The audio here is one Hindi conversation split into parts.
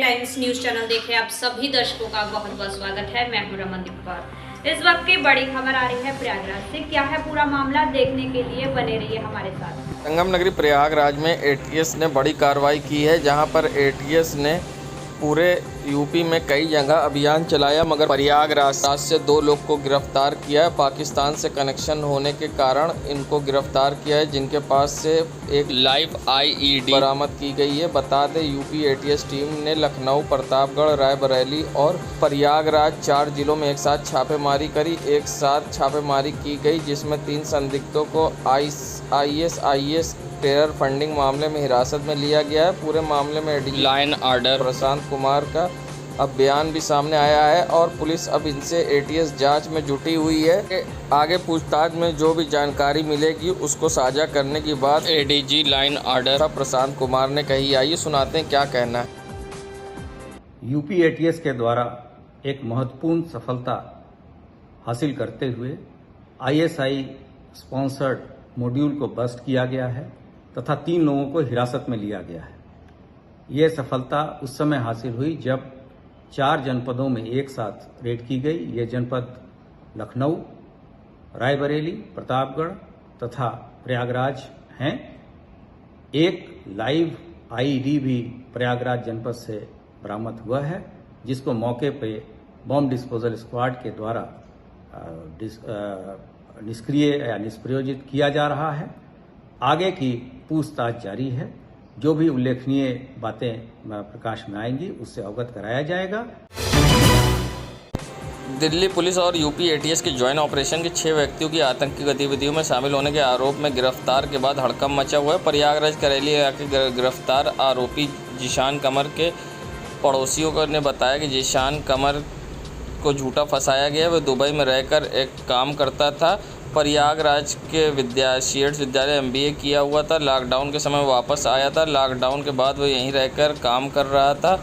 टाइम्स न्यूज चैनल देख रहे आप सभी दर्शकों का बहुत बहुत स्वागत है। मैं हूं रमनदीप कौर। इस वक्त की बड़ी खबर आ रही है प्रयागराज से। क्या है पूरा मामला, देखने के लिए बने रहिए हमारे साथ। संगम नगरी प्रयागराज में एटीएस ने बड़ी कार्रवाई की है, जहां पर एटीएस ने पूरे यूपी में कई जगह अभियान चलाया, मगर प्रयागराज से 2 लोग को गिरफ्तार किया है। पाकिस्तान से कनेक्शन होने के कारण इनको गिरफ्तार किया है, जिनके पास से एक लाइव आईईडी बरामद की गई है। बता दें, यूपी एटीएस टीम ने लखनऊ, प्रतापगढ़, रायबरेली और प्रयागराज 4 जिलों में एक साथ छापेमारी करी। एक साथ छापेमारी की गई, जिसमें 3 संदिग्धों को आईएस टेरर फंडिंग मामले में हिरासत में लिया गया है। पूरे मामले में ADG line order Prashant Kumar का अब बयान भी सामने आया है और पुलिस अब इनसे एटीएस जांच में जुटी हुई है। आगे पूछताछ में जो भी जानकारी मिलेगी उसको साझा करने की बात ADG line order Prashant Kumar ने कही। आइए सुनाते हैं क्या कहना है। यूपी एटीएस के द्वारा एक महत्वपूर्ण सफलता हासिल करते हुए आईएसआई स्पॉन्सर्ड मॉड्यूल को बस्ट किया गया है तथा 3 लोगों को हिरासत में लिया गया है। ये सफलता उस समय हासिल हुई जब 4 जनपदों में एक साथ रेड की गई। ये जनपद लखनऊ, रायबरेली, प्रतापगढ़ तथा प्रयागराज हैं। एक लाइव आईईडी भी प्रयागराज जनपद से बरामद हुआ है, जिसको मौके पे बॉम्ब डिस्पोजल स्क्वाड के द्वारा निष्क्रिय या निष्प्रयोजित किया जा रहा है। आगे की पूछताछ जारी है। जो भी उल्लेखनीय बातें प्रकाश में आएंगी उससे अवगत कराया जाएगा। दिल्ली पुलिस और यूपी एटीएस के ज्वाइंट ऑपरेशन के 6 व्यक्तियों की आतंकी गतिविधियों में शामिल होने के आरोप में गिरफ्तार के बाद हड़कंप मचा हुआ है। प्रयागराज करेली इलाके के गिरफ्तार आरोपी जीशान कमर के पड़ोसियों ने बताया कि जीशान कमर को झूठा फंसाया गया। वह दुबई में रहकर एक काम करता था। प्रयागराज के सीएट्स विद्यालय एमबीए किया हुआ था। लॉकडाउन के समय वापस आया था। लॉकडाउन के बाद वह यहीं रहकर काम कर रहा था।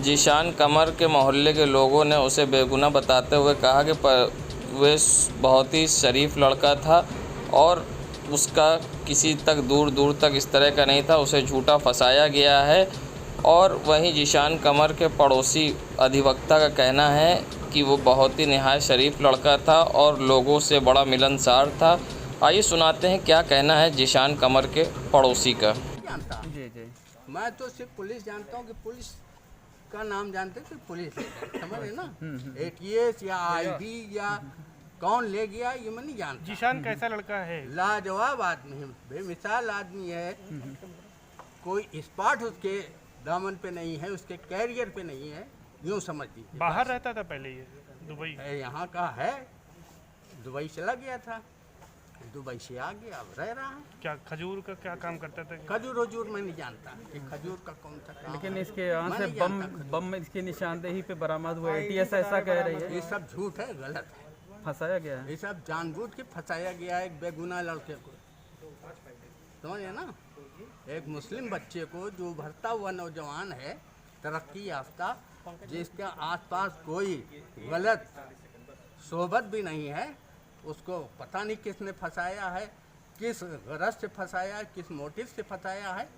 जीशान कमर के मोहल्ले के लोगों ने उसे बेगुनाह बताते हुए कहा कि वह बहुत ही शरीफ लड़का था और उसका किसी तक दूर तक इस तरह का नहीं था। उसे झूठा फंसाया गया है। और वहीं जीशान कमर के पड़ोसी अधिवक्ता का कहना है कि वो बहुत ही निहायत शरीफ लड़का था और लोगों से बड़ा मिलनसार था। आइए सुनाते हैं क्या कहना है जीशान कमर के पड़ोसी का। जी मैं तो सिर्फ पुलिस जानता हूँ कि पुलिस का नाम जानते कि पुलिस समझ रहे ना, एटीएस या आईबी या कौन ले गया ये मैं नहीं जानता। जीशान कैसा लड़का है? लाजवाब आदमी है, बेमिसाल आदमी है। कोई स्पॉट उसके दामन पे नहीं है, उसके कैरियर पे नहीं है, यूँ समझ लीजिए। बाहर रहता था पहले, ये दुबई यहाँ का है। दुबई चला गया था, दुबई से आ गया, अब रह रहा है। क्या खजूर का क्या काम करता था? खजूर वजूर मैं नहीं जानता कि खजूर का कौन सा काम। लेकिन इसके यहाँ से बम में इसकी निशानदेही पे बरामद हुआ। एटीएस ऐसा कह रही है। ये सब झूठ है, गलत है, फंसाया गया है। ये सब जानबूझ के फंसाया गया है एक बेगुनाह लड़के को, समझे ना। एक मुस्लिम बच्चे को जो उभरता हुआ नौजवान है, तरक्की याफ्ता, जिसके आसपास कोई गलत सोबत भी नहीं है, उसको पता नहीं किसने फंसाया है, किस गरज से फंसाया है, किस मोटिव से फंसाया है,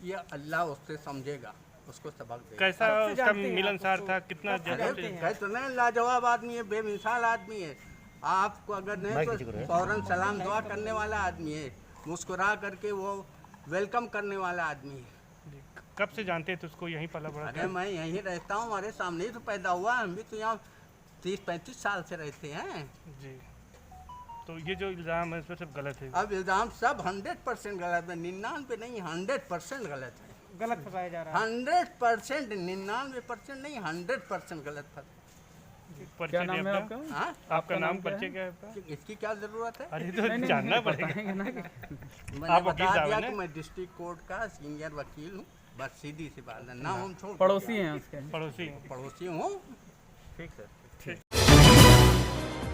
ये अल्लाह उससे समझेगा, उसको सबक देगा। कैसा उसका मिलनसार था? कितना कहते लाजवाब आदमी है, बेमिसाल आदमी है। आपको अगर नहीं तो फौरन सलाम दुआ करने वाला आदमी है, मुस्कुरा करके वो वेलकम करने वाला आदमी है। कब से जानते थे उसको? यहीं पला बड़ा? अरे मैं यहीं रहता हूँ, हमारे सामने ही तो पैदा हुआ। हम भी तो यहाँ 30-35 साल से रहते हैं जी। तो ये जो इल्ज़ाम है इसमें सब गलत है? अब इल्ज़ाम सब 100% गलत है, 99 नहीं 100% गलत है। गलत फंसाया जा रहा है 100%, 99% नहीं 100% गलत है। क्या नाम है आपका? हाँ, आपका नाम परिचय क्या है? इसकी क्या जरूरत है? अरे तो जानना पड़ेगा। मैंने बता दिया कि मैं डिस्ट्रिक्ट कोर्ट का सीनियर वकील हूँ, बस सीधी सी बात है। नाम हम छोड़, पड़ोसी हैं उसके? पड़ोसी हूँ। ठीक है।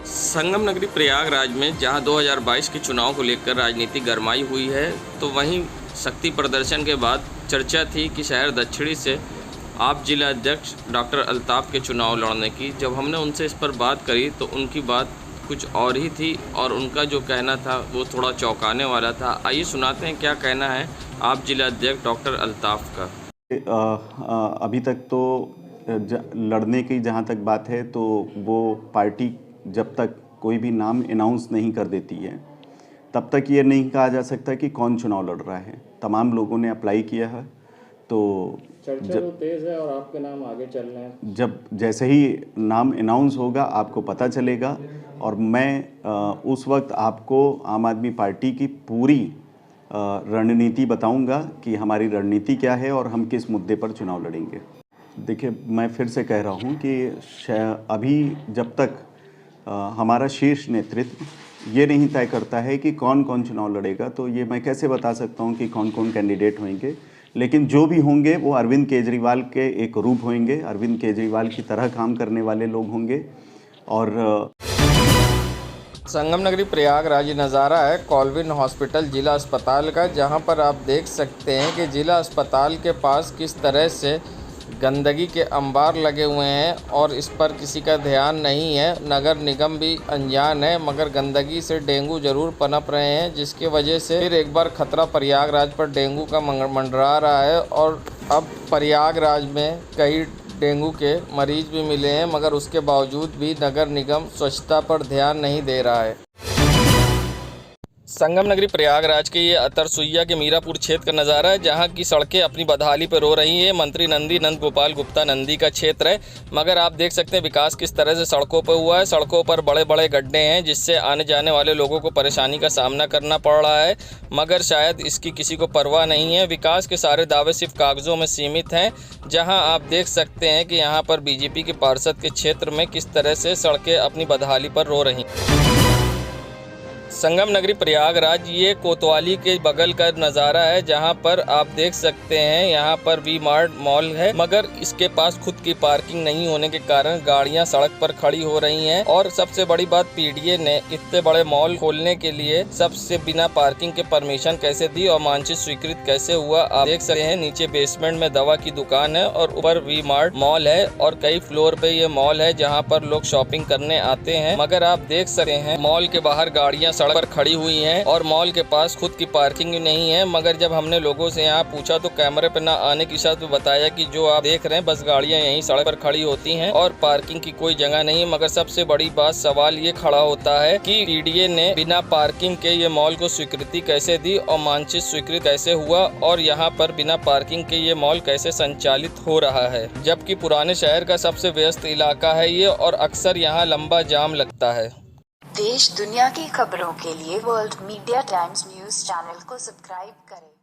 संगम नगरी प्रयागराज में जहां 2022 के चुनाव को लेकर राजनीति गरमाई हुई है, तो वहीं शक्ति प्रदर्शन के बाद चर्चा थी कि शहर दक्षिणी से आप जिला अध्यक्ष डॉक्टर अल्ताफ के चुनाव लड़ने की। जब हमने उनसे इस पर बात करी तो उनकी बात कुछ और ही थी और उनका जो कहना था वो थोड़ा चौंकाने वाला था। आइए सुनाते हैं क्या कहना है आप जिला अध्यक्ष डॉक्टर अल्ताफ का। अभी तक तो लड़ने की जहाँ तक बात है तो वो पार्टी जब तक कोई भी नाम अनाउंस नहीं कर देती है तब तक ये नहीं कहा जा सकता कि कौन चुनाव लड़ रहा है। तमाम लोगों ने अप्लाई किया है तो चर्चा तो तेज है और आपके नाम आगे चल रहे हैं। जब जैसे ही नाम अनाउंस होगा आपको पता चलेगा और मैं उस वक्त आपको आम आदमी पार्टी की पूरी रणनीति बताऊंगा कि हमारी रणनीति क्या है और हम किस मुद्दे पर चुनाव लड़ेंगे। देखिए, मैं फिर से कह रहा हूं कि अभी जब तक हमारा शीर्ष नेतृत्व ये नहीं तय करता है कि कौन कौन चुनाव लड़ेगा तो ये मैं कैसे बता सकता हूं कि कौन कौन कैंडिडेट होंगे। लेकिन जो भी होंगे वो अरविंद केजरीवाल के एक रूप होंगे, अरविंद केजरीवाल की तरह काम करने वाले लोग होंगे। और संगम नगरी प्रयागराज नज़ारा है कॉलविन हॉस्पिटल जिला अस्पताल का, जहां पर आप देख सकते हैं कि जिला अस्पताल के पास किस तरह से गंदगी के अंबार लगे हुए हैं और इस पर किसी का ध्यान नहीं है। नगर निगम भी अनजान है, मगर गंदगी से डेंगू जरूर पनप रहे हैं, जिसकी वजह से फिर एक बार खतरा प्रयागराज पर डेंगू का मंडरा रहा है। और अब प्रयागराज में कई डेंगू के मरीज भी मिले हैं, मगर उसके बावजूद भी नगर निगम स्वच्छता पर ध्यान नहीं दे रहा है। संगम नगरी प्रयागराज के ये अतरसुइया के मीरापुर क्षेत्र का नज़ारा है, जहाँ की सड़कें अपनी बदहाली पर रो रही हैं। मंत्री नंद गोपाल गुप्ता नंदी का क्षेत्र है, मगर आप देख सकते हैं विकास किस तरह से सड़कों पर हुआ है। सड़कों पर बड़े बड़े गड्ढे हैं, जिससे आने जाने वाले लोगों को परेशानी का सामना करना पड़ रहा है, मगर शायद इसकी किसी को परवाह नहीं है। विकास के सारे दावे सिर्फ कागज़ों में सीमित हैं, जहाँ आप देख सकते हैं कि यहाँ पर बीजेपी के पार्षद के क्षेत्र में किस तरह से सड़कें अपनी बदहाली पर रो रही हैं। संगम नगरी प्रयागराज ये कोतवाली के बगल का नज़ारा है, जहां पर आप देख सकते हैं यहाँ पर वी मार्ट मॉल है, मगर इसके पास खुद की पार्किंग नहीं होने के कारण गाड़ियां सड़क पर खड़ी हो रही हैं। और सबसे बड़ी बात, पीडीए ने इतने बड़े मॉल खोलने के लिए सबसे बिना पार्किंग के परमिशन कैसे दी और मानचित्र स्वीकृत कैसे हुआ। आप देख सकते हैं नीचे बेसमेंट में दवा की दुकान है और ऊपर वी मार्ट मॉल है और कई फ्लोर पे ये मॉल है जहाँ पर लोग शॉपिंग करने आते हैं। मगर आप देख सकते हैं मॉल के बाहर गाड़ियाँ सड़क पर खड़ी हुई हैं और मॉल के पास खुद की पार्किंग नहीं है। मगर जब हमने लोगों से यहाँ पूछा तो कैमरे पर ना आने की शर्त में बताया कि जो आप देख रहे हैं बस गाड़ियाँ यहीं सड़क पर खड़ी होती हैं और पार्किंग की कोई जगह नहीं। मगर सबसे बड़ी बात, सवाल ये खड़ा होता है कि पीडीए ने बिना पार्किंग के ये मॉल को स्वीकृति कैसे दी और मानचित्र स्वीकृत कैसे हुआ और यहाँ पर बिना पार्किंग के ये मॉल कैसे संचालित हो रहा है, जबकि पुराने शहर का सबसे व्यस्त इलाका है ये और अक्सर यहाँ लंबा जाम लगता है। देश दुनिया की खबरों के लिए world media times news channel को सब्सक्राइब करें।